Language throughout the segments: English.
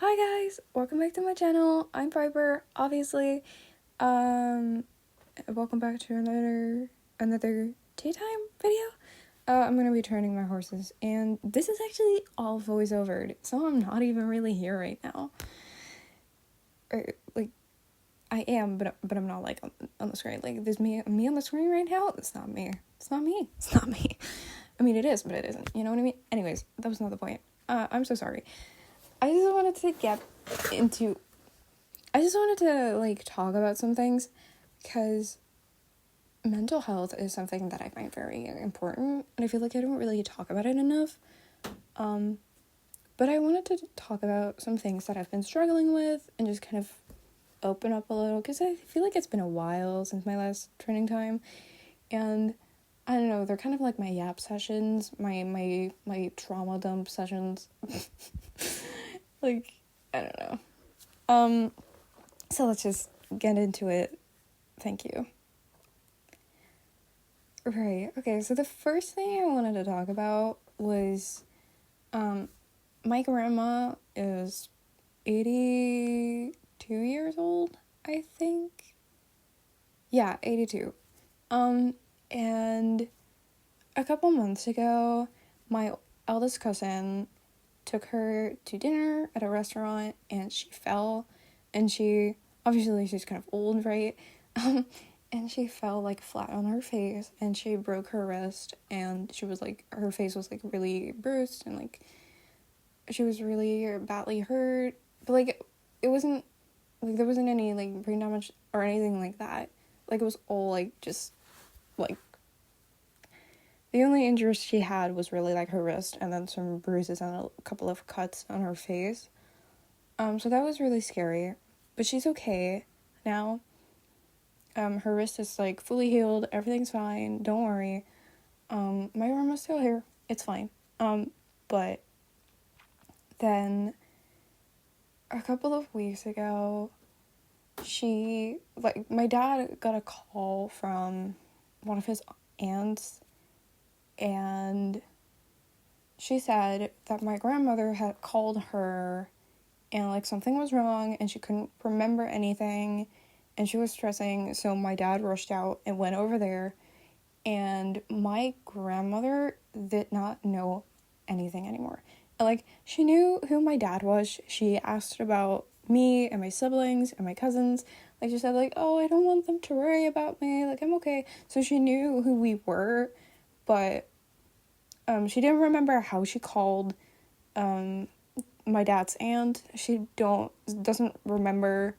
Hi guys, welcome back to my channel. I'm Piper, obviously. Welcome back to another daytime video. I'm gonna be training my horses, and this is actually all voiceovered, so I'm not even really here right now. Or, like, I am, but I'm not like on the screen. Like, there's me on the screen right now. It's not me. It's not me. I mean, it is, but it isn't. You know what I mean? Anyways, that was not the point. I'm so sorry. I just wanted to like talk about some things, because mental health is something that I find very important, and I feel like I don't really talk about it enough. But I wanted to talk about some things that I've been struggling with and just kind of open up a little, because I feel like it's been a while since my last training time, and I don't know, they're kind of like my yap sessions, my trauma dump sessions. Like, I don't know. So let's just get into it. Thank you. Right, okay, so the first thing I wanted to talk about was, my grandma is 82 years old, I think. Yeah, 82. And a couple months ago, my eldest cousin took her to dinner at a restaurant, and she fell, and she's kind of old, right? And she fell like flat on her face, and she broke her wrist, and she was like, her face was like really bruised, and like she was really badly hurt, but like it wasn't like there wasn't any like brain damage or anything like that. Like, it was all like just like the only injuries she had was really like her wrist, and then some bruises and a couple of cuts on her face. So that was really scary, but she's okay now. Her wrist is like fully healed, everything's fine, don't worry. My grandma's still here, it's fine. But then a couple of weeks ago, my dad got a call from one of his aunts, and she said that my grandmother had called her, and like something was wrong, and she couldn't remember anything, and she was stressing, so my dad rushed out and went over there, and my grandmother did not know anything anymore. Like, she knew who my dad was. She asked about me and my siblings and my cousins. Like, she said, like, oh, I don't want them to worry about me, like, I'm okay. So she knew who we were, but she didn't remember how she called my dad's aunt. She doesn't remember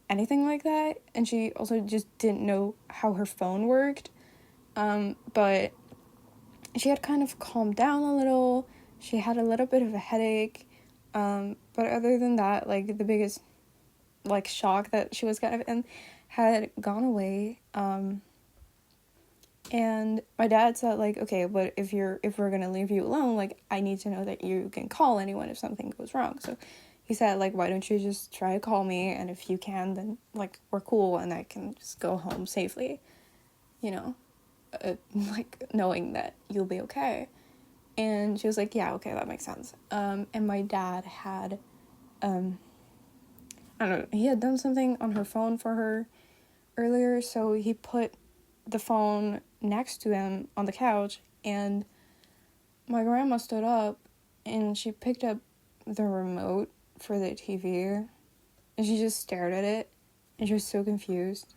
anything like that, and she also just didn't know how her phone worked. But she had kind of calmed down a little. She had a little bit of a headache, but other than that, like, the biggest like shock that she was kind of in had gone away. And my dad said, like, okay, but if we're gonna leave you alone, like, I need to know that you can call anyone if something goes wrong. So he said, like, why don't you just try to call me, and if you can, then, like, we're cool, and I can just go home safely, you know, like, knowing that you'll be okay. And she was like, yeah, okay, that makes sense. And my dad had, I don't know, he had done something on her phone for her earlier, so he put the phone next to him on the couch, and my grandma stood up, and she picked up the remote for the TV, and she just stared at it, and she was so confused,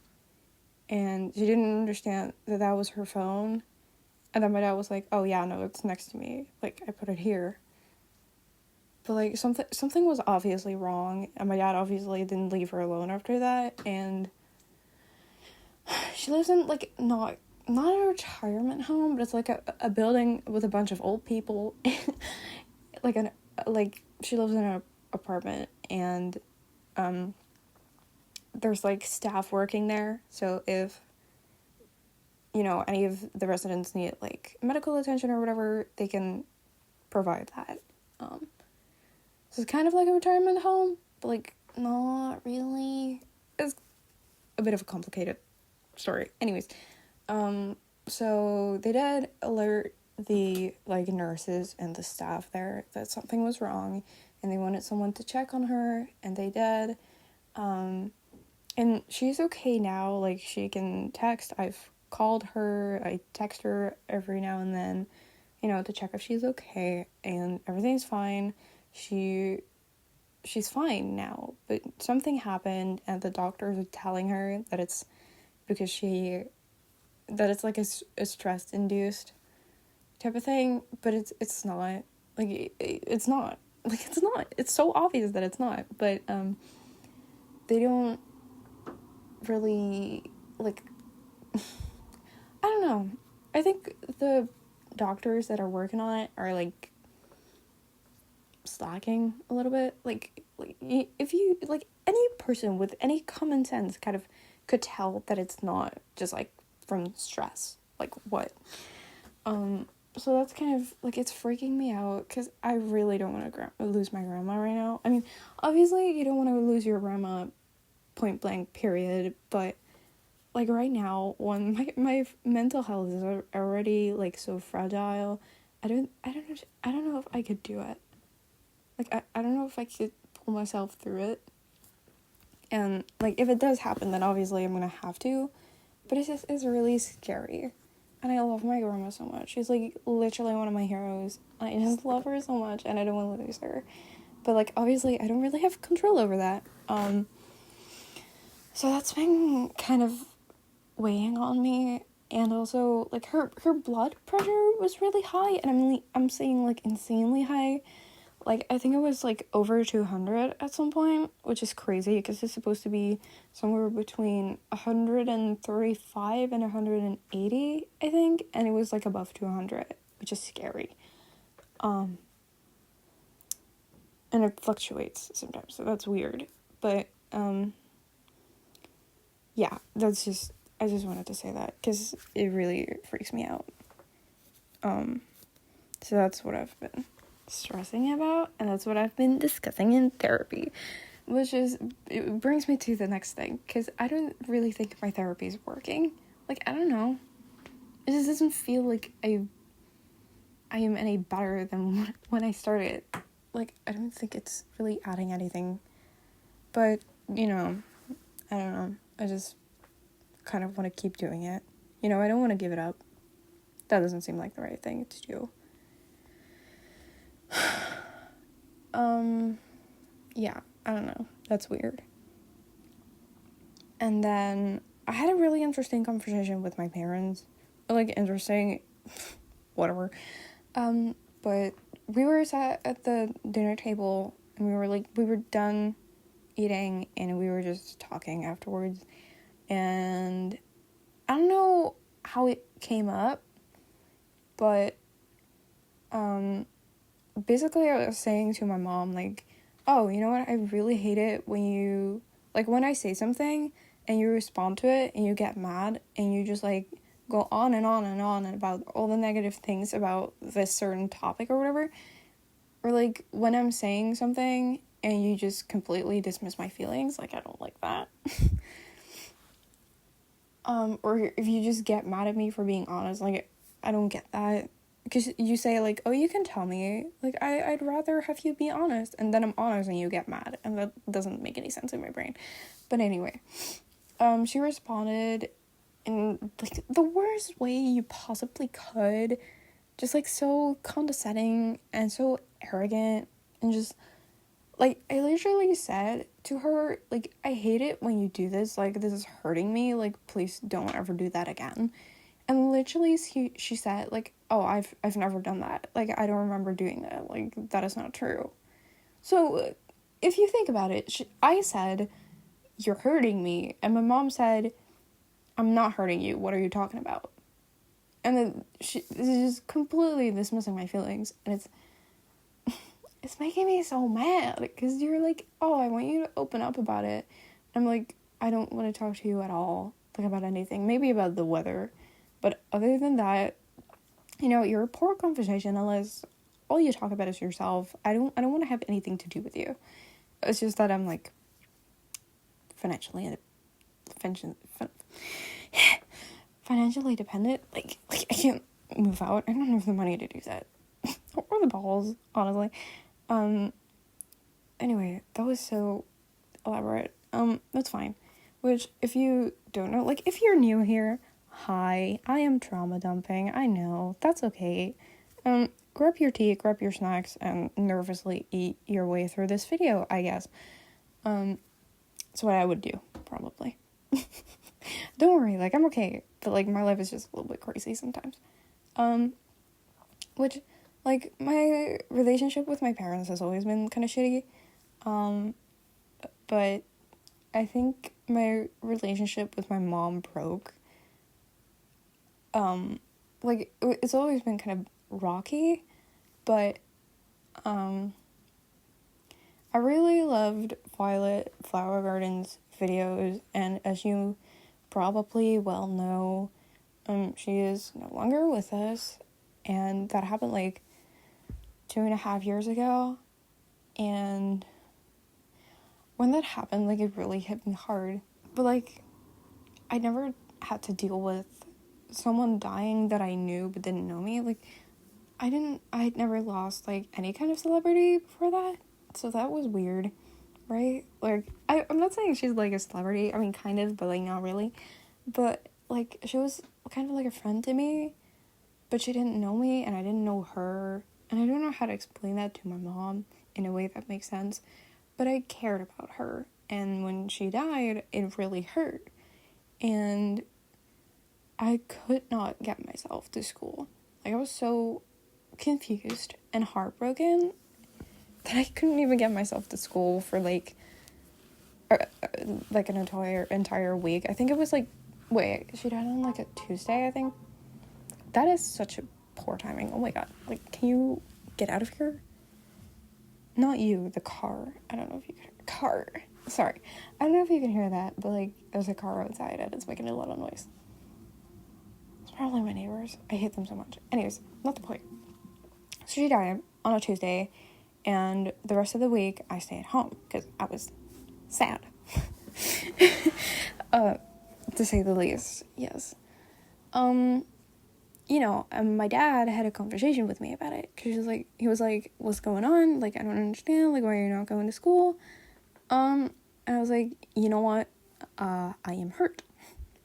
and she didn't understand that was her phone. And then my dad was like, oh yeah, no, it's next to me, like, I put it here. But like, something was obviously wrong, and my dad obviously didn't leave her alone after that. And she lives in, like, not a retirement home, but it's like a building with a bunch of old people. She lives in an apartment, and there's like staff working there, so if, you know, any of the residents need like medical attention or whatever, they can provide that. So it's kind of like a retirement home, but like not really. It's a bit of a complicated story. Anyways, so they did alert the like nurses and the staff there that something was wrong. and they wanted someone to check on her, and they did. And she's okay now. Like, she can text. I've called her. I text her every now and then, to check if she's okay, and everything's fine. She's fine now, but something happened, and the doctors are telling her that it's because that it's like a stress-induced type of thing, but it's not. Like, it's not. Like, it's not. It's so obvious that it's not, but, they don't really, like, I don't know. I think the doctors that are working on it are, like, slacking a little bit. Like if you, like, any person with any common sense kind of could tell that it's not just, like, from stress. Like, what? So that's kind of, like, it's freaking me out, because I really don't want to lose my grandma right now. I mean, obviously, you don't want to lose your grandma point blank, period, but, like, right now, when my mental health is already, like, so fragile, I don't know if I could do it. Like, I don't know if I could pull myself through it. And, like, if it does happen, then obviously I'm gonna have to, but it's really scary. And I love my grandma so much. She's, like, literally one of my heroes. I just love her so much, and I don't want to lose her. But, like, obviously, I don't really have control over that. So that's been kind of weighing on me. And also, like, her blood pressure was really high, and I'm saying, like, insanely high. Like, I think it was, like, over 200 at some point, which is crazy, because it's supposed to be somewhere between 135 and 180, I think, and it was, like, above 200, which is scary. And it fluctuates sometimes, so that's weird, but, yeah, I just wanted to say that, because it really freaks me out. So that's what I've been stressing about, and that's what I've been discussing in therapy, it brings me to the next thing, because I don't really think my therapy is working. Like, I don't know, it just doesn't feel like I am any better than when I started. Like, I don't think it's really adding anything, but, I don't know, I just kind of want to keep doing it. I don't want to give it up. That doesn't seem like the right thing to do. Yeah, I don't know. That's weird. And then I had a really interesting conversation with my parents. Like, interesting, whatever. But we were sat at the dinner table, and we were done eating, and we were just talking afterwards. And I don't know how it came up, but, basically I was saying to my mom, like, oh, you know what, I really hate it when you, like, when I say something, and you respond to it, and you get mad, and you just, like, go on and on and on about all the negative things about this certain topic or whatever, or, like, when I'm saying something, and you just completely dismiss my feelings, like, I don't like that. Or if you just get mad at me for being honest, like, I don't get that. Because you say, like, oh, you can tell me, like, I'd rather have you be honest, and then I'm honest and you get mad, and that doesn't make any sense in my brain. But anyway, she responded in, like, the worst way you possibly could, just, like, so condescending and so arrogant, and just, like, I literally said to her, like, I hate it when you do this, like, this is hurting me, like, please don't ever do that again. And literally, she said, like, oh, I've never done that. Like, I don't remember doing that. Like, that is not true. So, if you think about it, I said, you're hurting me. And my mom said, I'm not hurting you. What are you talking about? And then this is just completely dismissing my feelings. And it's making me so mad. Because you're like, oh, I want you to open up about it. I'm like, I don't want to talk to you at all. Like, about anything. Maybe about the weather. But other than that, you're a poor conversationalist. All you talk about is yourself. I don't want to have anything to do with you. It's just that I'm, like, financially dependent. Like, I can't move out. I don't have the money to do that. Or the balls, honestly. Anyway, that was so elaborate. That's fine. Which, if you don't know, like, if you're new here, hi, I am trauma dumping. I know, that's okay. Grab your tea, grab your snacks, and nervously eat your way through this video, I guess. That's what I would do, probably. Don't worry, like, I'm okay. But, like, my life is just a little bit crazy sometimes. Which, like, my relationship with my parents has always been kind of shitty. But I think my relationship with my mom broke. Like, it's always been kind of rocky, but, I really loved Violet Flower Garden's videos, and as you probably well know, she is no longer with us, and that happened, like, 2.5 years ago, and when that happened, like, it really hit me hard, but, like, I never had to deal with someone dying that I knew but didn't know me. Like, I had never lost, like, any kind of celebrity before that, so that was weird, right? Like, I'm not saying she's, like, a celebrity, I mean, kind of, but, like, not really, but, like, she was kind of like a friend to me, but she didn't know me, and I didn't know her, and I don't know how to explain that to my mom in a way that makes sense, but I cared about her, and when she died, it really hurt, and I could not get myself to school. Like, I was so confused and heartbroken that I couldn't even get myself to school for, like an entire week. I think it was, like, wait, she died on, like, a Tuesday, I think? That is such a poor timing. Oh my god. Like, can you get out of here? Not you, the car. I don't know if you can hear. Car. Sorry. I don't know if you can hear that, but, like, there's a car outside and it's making a lot of noise. It's probably my neighbors. I hate them so much. Anyways, not the point. So she died on a Tuesday, and the rest of the week I stayed home because I was sad. To say the least, yes. You know, and my dad had a conversation with me about it, because he was like, what's going on? Like, I don't understand, like, why you're not going to school? And I was like, you know what? I am hurt.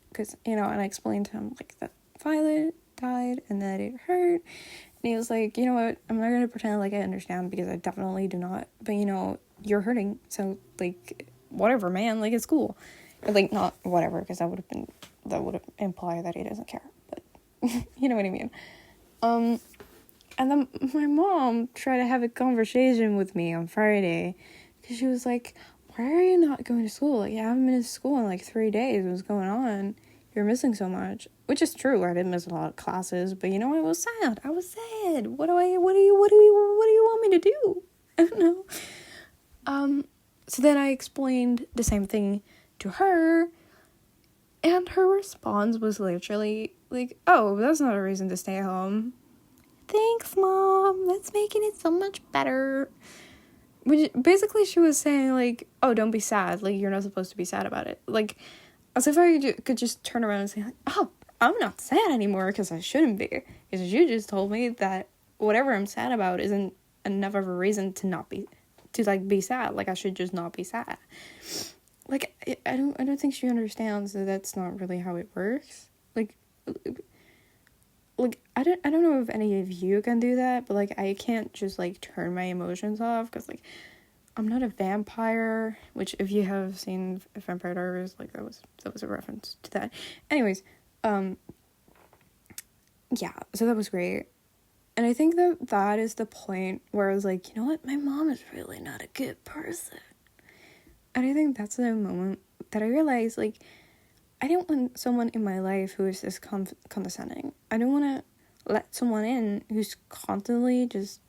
Because, you know, and I explained to him, like, that Violet died, and that it hurt, and he was like, you know what, I'm not gonna pretend like I understand, because I definitely do not, but, you know, you're hurting, so, like, whatever, man, like, it's cool. Or, like, not whatever, because that would have implied that he doesn't care, but you know what I mean. And then my mom tried to have a conversation with me on Friday, because she was like, why are you not going to school? Like, you haven't been to school in, like, 3 days. What's going on? You're missing so much. Which is true. I didn't miss a lot of classes, but, you know, I was sad. What do you want me to do? I don't know. So then I explained the same thing to her, and her response was literally like, oh, that's not a reason to stay home. Thanks, Mom. That's making it so much better. Which, basically, she was saying, like, oh, don't be sad. Like, you're not supposed to be sad about it. Like, as if I could just turn around and say, like, oh, I'm not sad anymore, because I shouldn't be. Because you just told me that whatever I'm sad about isn't enough of a reason to be sad. Like, I should just not be sad. Like, I don't think she understands that that's not really how it works. Like, I don't know if any of you can do that, but, like, I can't just, like, turn my emotions off, because, like, I'm not a vampire, which, if you have seen Vampire Diaries, like, that was a reference to that. Anyways, yeah, so that was great. And I think that is the point where I was like, you know what, my mom is really not a good person. And I think that's the moment that I realized, like, I don't want someone in my life who is this condescending. I don't want to let someone in who's constantly just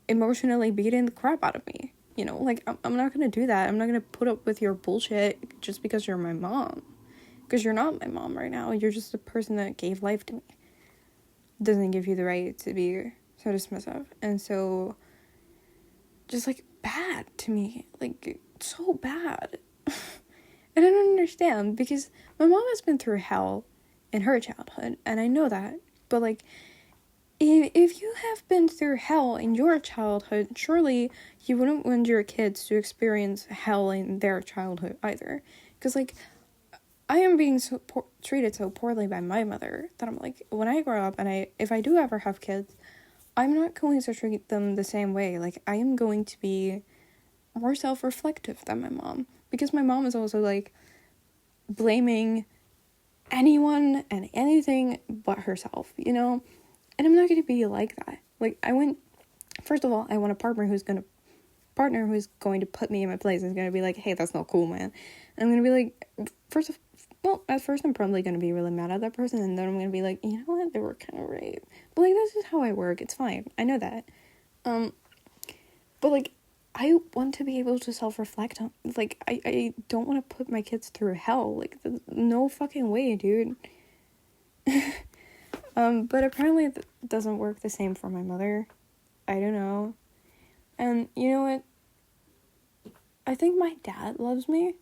emotionally beating the crap out of me. You know, like, I'm not going to do that. I'm not going to put up with your bullshit just because you're my mom. Because you're not my mom right now. You're just a person that gave life to me. Doesn't give you the right to be so dismissive. And so, just, like, bad to me. Like, so bad. And I don't understand, because my mom has been through hell in her childhood, and I know that, but, like, if you have been through hell in your childhood, surely you wouldn't want your kids to experience hell in their childhood either. Because, like, I am being treated so poorly by my mother that I'm like, when I grow up and if I do ever have kids, I'm not going to treat them the same way. Like, I am going to be more self-reflective than my mom. Because my mom is also, like, blaming anyone and anything but herself, you know? And I'm not going to be like that. Like, first of all, I want a partner who's going to put me in my place and is going to be like, hey, that's not cool, man. And I'm going to be like, at first I'm probably going to be really mad at that person, and then I'm going to be like, you know what, they were kind of right. But, like, this is how I work, it's fine, I know that. But, like, I want to be able to self-reflect on, like, I don't want to put my kids through hell, like, no fucking way, dude. But apparently it doesn't work the same for my mother. I don't know. And you know what? I think my dad loves me,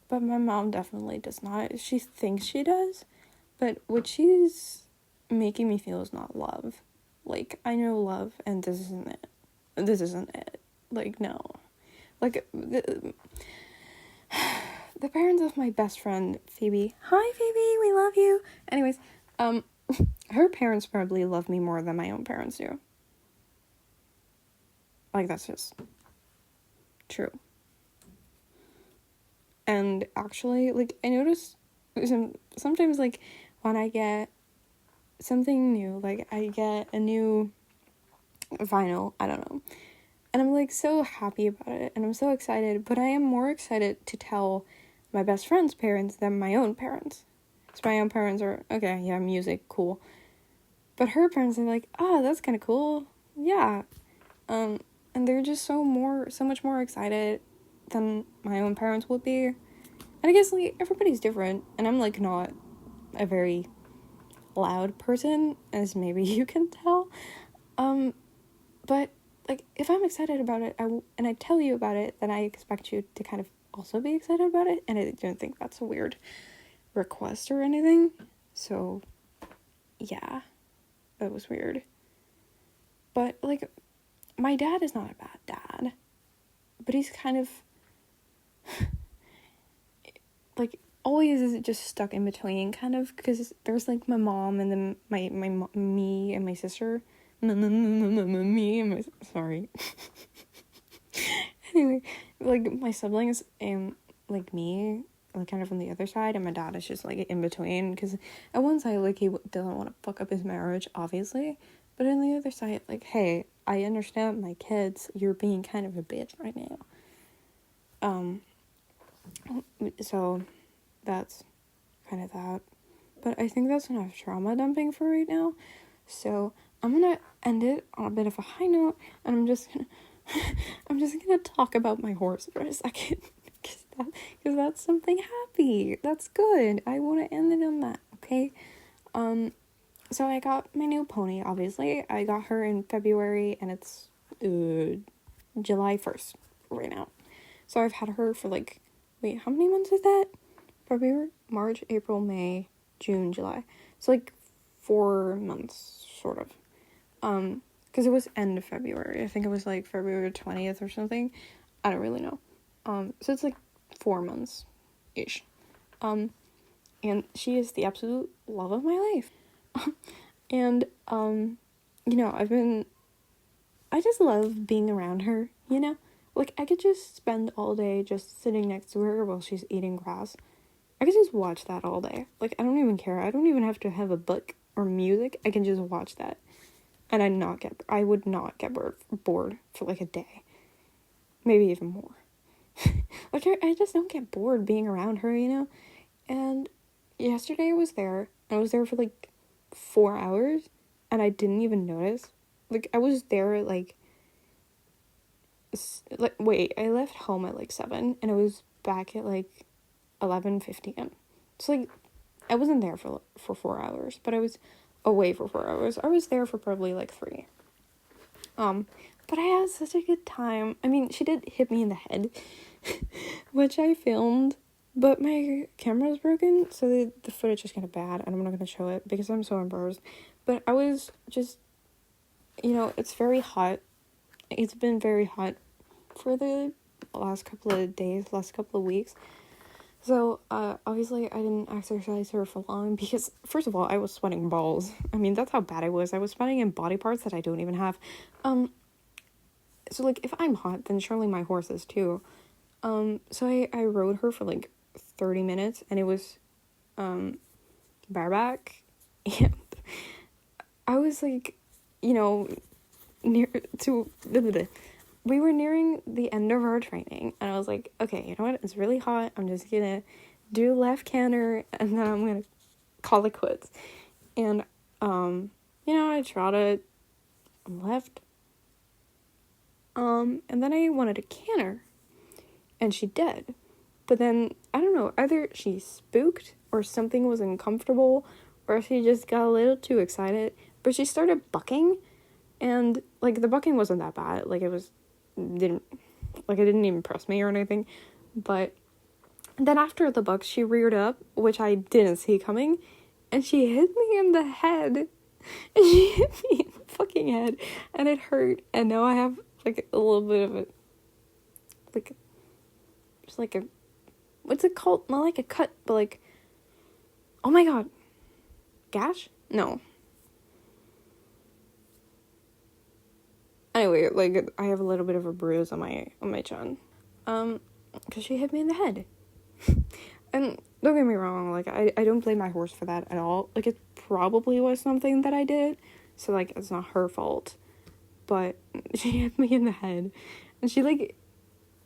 but my mom definitely does not. She thinks she does, but what she's making me feel is not love. Like, I know love, and this isn't it. This isn't it. Like, no. Like, the parents of my best friend, Phoebe. Hi, Phoebe, we love you. Anyways, her parents probably love me more than my own parents do. Like, that's just true. And actually, like, I notice sometimes, like, when I get something new, like, I get a new vinyl, I don't know, and I'm, like, so happy about it, and I'm so excited, but I am more excited to tell my best friend's parents than my own parents. So my own parents are, okay, yeah, music, cool. But her parents are like, oh, that's kind of cool, yeah. And they're just so much more excited than my own parents would be. And I guess, like, everybody's different, and I'm, like, not a very loud person, as maybe you can tell. But, like, if I'm excited about it, and I tell you about it, then I expect you to kind of also be excited about it, and I don't think that's a weird request or anything. So, yeah, that was weird. But, like, my dad is not a bad dad, but he's kind of, like, always is just stuck in between, kind of, because there's, like, my mom, and then me and my sister, me and my, sorry, anyway, like, my siblings, and, like, me, like, kind of on the other side, and my dad is just, like, in between, because at one side, like, he doesn't want to fuck up his marriage, obviously, but on the other side, like, hey, I understand my kids, you're being kind of a bitch right now. So that's kind of that. But I think that's enough trauma dumping for right now. So I'm gonna end it on a bit of a high note, and I'm just gonna talk about my horse for a second, because that's something happy. That's good. I want to end it on that. Okay. So I got my new pony, obviously. I got her in February, and it's July 1st right now. So I've had her for, like, wait, how many months is that? February, March, April, May, June, July. So, like, 4 months, sort of. Because it was end of February. I think it was, like, February 20th or something. I don't really know. So it's, like, 4 months-ish. And she is the absolute love of my life. And, you know, I just love being around her, you know? Like, I could just spend all day just sitting next to her while she's eating grass. I could just watch that all day. Like, I don't even care. I don't even have to have a book or music. I can just watch that. And I would not get bored for, like, a day. Maybe even more. Like, I just don't get bored being around her, you know? And yesterday I was there for, like, 4 hours, and I didn't even notice. Like, I was there, like, I left home at, like, 7, and I was back at, like, 11:15. So, like, I wasn't there for 4 hours, but I was away for 4 hours. I was there for probably, like, 3. But I had such a good time. I mean, she did hit me in the head, which I filmed, but my camera was broken, so the footage is kind of bad, and I'm not going to show it because I'm so embarrassed. But I was just it's very hot. It's been very hot for the last couple of days, last couple of weeks. So, obviously I didn't exercise her for long because, first of all, I was sweating balls. I mean, that's how bad I was. I was sweating in body parts that I don't even have. So, like, if I'm hot, then surely my horse is too. So I rode her for, like, 30 minutes, and it was, bareback, and I was, like, near to... We were nearing the end of our training, and I was like, okay, you know what, it's really hot, I'm just gonna do left canter, and then I'm gonna call it quits. And, I trotted left, and then I wanted to canter, and she did. But then, I don't know, either she spooked, or something was uncomfortable, or she just got a little too excited, but she started bucking, and, like, the bucking wasn't that bad, like, it didn't even press me or anything, but then after the buck, she reared up, which I didn't see coming, and she hit me in the head, and she hit me in the fucking head, and it hurt, and now I have, like, a little bit of a, like, just like a, what's it called? Not like a cut, but like, oh my god, gash? No. Anyway, like, I have a little bit of a bruise on my chin, because she hit me in the head. And don't get me wrong, like, I don't blame my horse for that at all. Like, it probably was something that I did, so, like, it's not her fault, but she hit me in the head, and she, like,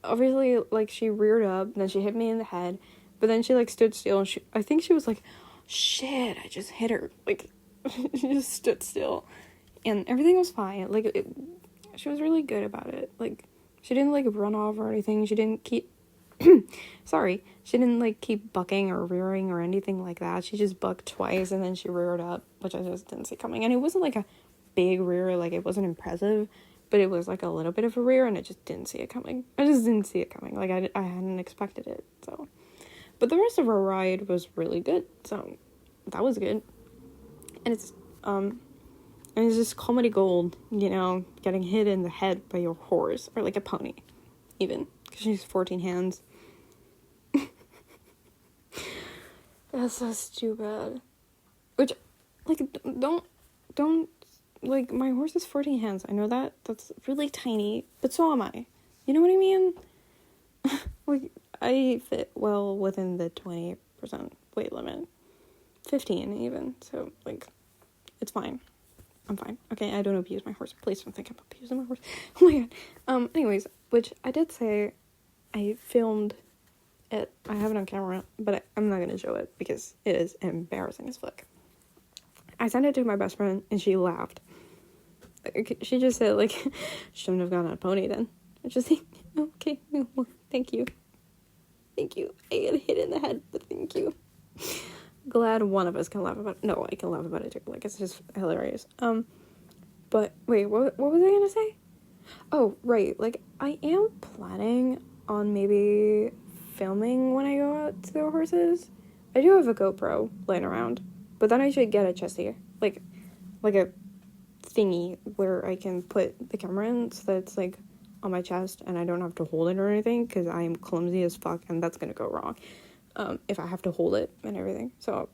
obviously, like, she reared up, and then she hit me in the head, but then she, like, stood still, and I think she was like, shit, I just hit her, like, she just stood still, and everything was fine, like, she was really good about it, like, she didn't, like, run off or anything, she didn't keep, she didn't, like, keep bucking or rearing or anything like that, she just bucked twice, and then she reared up, which I just didn't see coming, and it wasn't, like, a big rear, like, it wasn't impressive, but it was, like, a little bit of a rear, and I just didn't see it coming, like, I hadn't expected it, so, but the rest of our ride was really good, so, that was good, and it's just comedy gold, getting hit in the head by your horse, or, like, a pony, even, because she's 14 hands. That's so stupid. Which, like, don't, like, my horse is 14 hands, I know that's really tiny, but so am I, you know what I mean? Like, I fit well within the 20% weight limit, 15 even, so, like, it's fine. I'm fine. Okay, I don't abuse my horse. Please don't think I'm abusing my horse. Oh my god. Anyways, which I did say I filmed it. I have it on camera, but I'm not gonna show it because it is embarrassing as fuck. I sent it to my best friend and she laughed. She just said, like, shouldn't have gone on a pony then. I just think, okay, well, thank you. Thank you. I got hit in the head, but thank you. Glad one of us can laugh about it. No, I can laugh about it too. Like, it's just hilarious. But wait, what was I gonna say? Oh, right. Like, I am planning on maybe filming when I go out to the horses. I do have a GoPro laying around, but then I should get a chesty, like a thingy where I can put the camera in so that it's, like, on my chest and I don't have to hold it or anything, because I am clumsy as fuck and that's gonna go wrong. If I have to hold it and everything. So,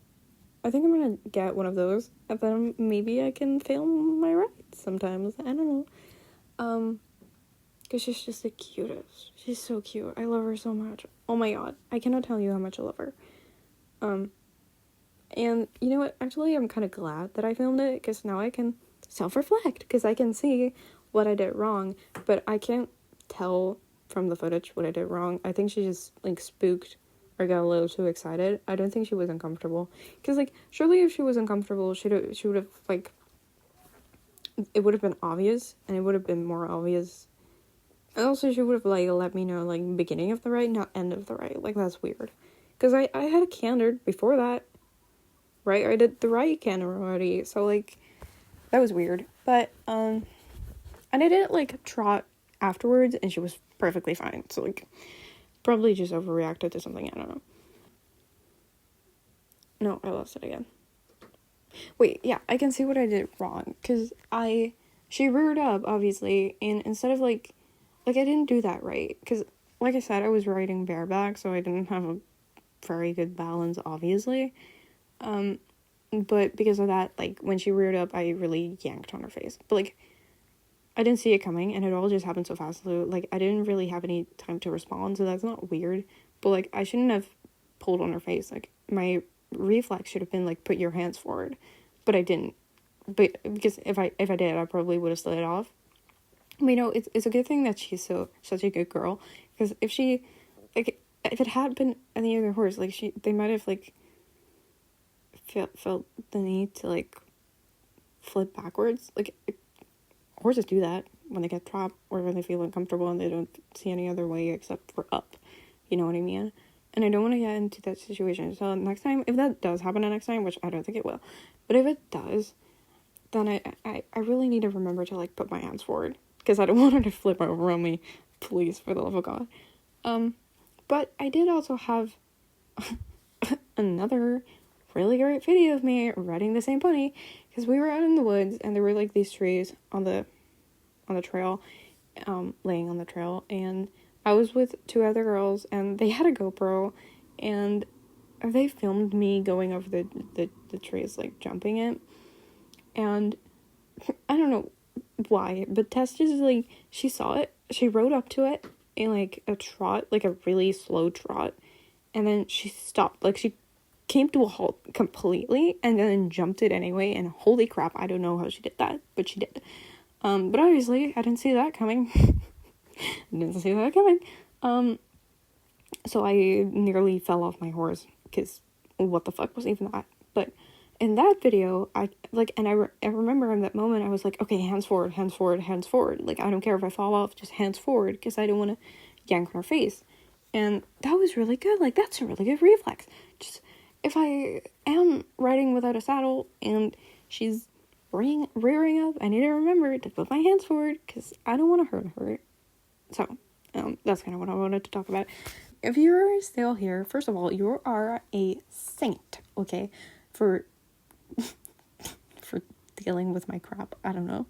I think I'm gonna get one of those, and then maybe I can film my rides sometimes. I don't know. Because she's just the cutest. She's so cute. I love her so much. Oh my god. I cannot tell you how much I love her. And you know what? Actually, I'm kind of glad that I filmed it, because now I can self-reflect, because I can see what I did wrong, but I can't tell from the footage what I did wrong. I think she just, like, spooked or got a little too excited. I don't think she was uncomfortable. Because, like, surely if she was uncomfortable, she would have, like, it would have been obvious, and it would have been more obvious. And also, she would have, like, let me know, like, beginning of the ride, not end of the ride. Like, that's weird. Because I had a canter before that, right? I did the right canter already, so, like, that was weird. But, and I didn't, like, trot afterwards, and she was perfectly fine. So, like, probably just overreacted to something, I don't know. No, I lost it again. Wait, yeah, I can see what I did wrong, because I she reared up, obviously, and instead of, like, I didn't do that right, because, like I said, I was riding bareback, so I didn't have a very good balance, obviously, but because of that, like, when she reared up, I really yanked on her face, but, like, I didn't see it coming, and it all just happened so fast, so, like, I didn't really have any time to respond, so that's not weird, but, like, I shouldn't have pulled on her face, like, my reflex should have been, like, put your hands forward, but I didn't, but, because if I did, I probably would have slid it off. But, you know, it's a good thing that she's such a good girl, because if she, like, if it had been any other horse, like, they might have, like, felt the need to, like, flip backwards, like, horses do that when they get trapped or when they feel uncomfortable and they don't see any other way except for up, you know what I mean? And I don't want to get into that situation, so next time, if that does happen the next time, which I don't think it will, but if it does, then I really need to remember to, like, put my hands forward, because I don't want her to flip over on me, please, for the love of God. But I did also have another really great video of me riding the same pony, because we were out in the woods, and there were, like, these trees on the trail, laying on the trail, and I was with two other girls, and they had a GoPro, and they filmed me going over the trees, like, jumping it, and I don't know why, but Tess just, like, she saw it, she rode up to it in, like, a trot, like, a really slow trot, and then she stopped, like, she came to a halt completely, and then jumped it anyway, and holy crap, I don't know how she did that, but she did. But obviously, I didn't see that coming. So I nearly fell off my horse, because what the fuck was even that? But in that video, I remember in that moment, I was like, okay, hands forward, hands forward, hands forward. Like, I don't care if I fall off, just hands forward, because I don't want to yank on her face. And that was really good. Like, that's a really good reflex. Just, if I am riding without a saddle, and she's rearing up, I need to remember to put my hands forward, because I don't want to hurt her. So, that's kind of what I wanted to talk about. If you're still here, first of all, you are a saint, okay, for dealing with my crap. I don't know.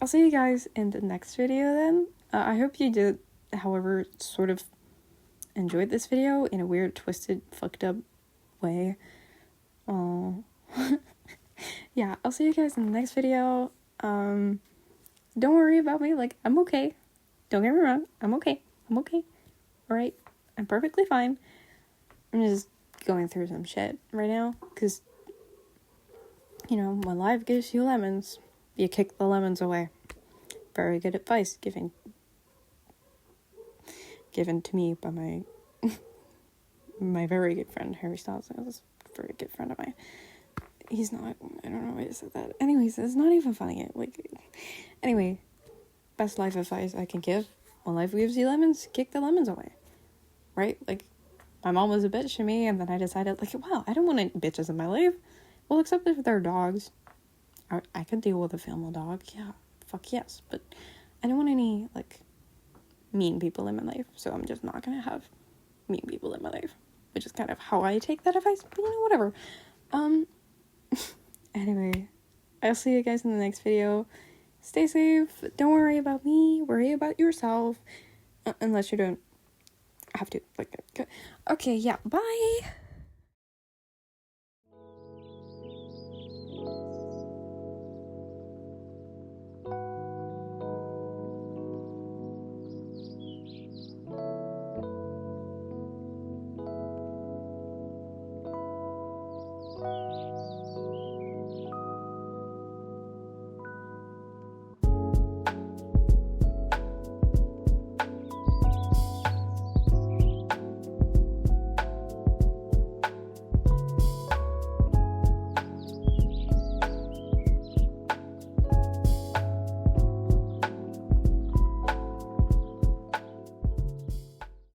I'll see you guys in the next video then. I hope you did, however, sort of enjoyed this video in a weird, twisted, fucked up way. Yeah, I'll see you guys in the next video. Don't worry about me, like, I'm okay. Don't get me wrong, I'm okay. Alright? I'm perfectly fine. I'm just going through some shit right now, because, you know, when life gives you lemons, you kick the lemons away. Very good advice given to me by my very good friend, Harry Styles. Is a very good friend of mine. He's not, I don't know why I said that. Anyways, it's not even funny. Like, anyway, best life advice I can give: when life gives you lemons, kick the lemons away. Right? Like, my mom was a bitch to me, and then I decided, like, wow, I don't want any bitches in my life. Well, except if they're dogs. I could deal with a female dog, yeah, fuck yes, but I don't want any, like, mean people in my life, so I'm just not gonna have mean people in my life, which is kind of how I take that advice, but, you know, whatever. Anyway, I'll see you guys in the next video. Stay safe, don't worry about me, worry about yourself, unless you don't have to, like, okay, yeah, bye!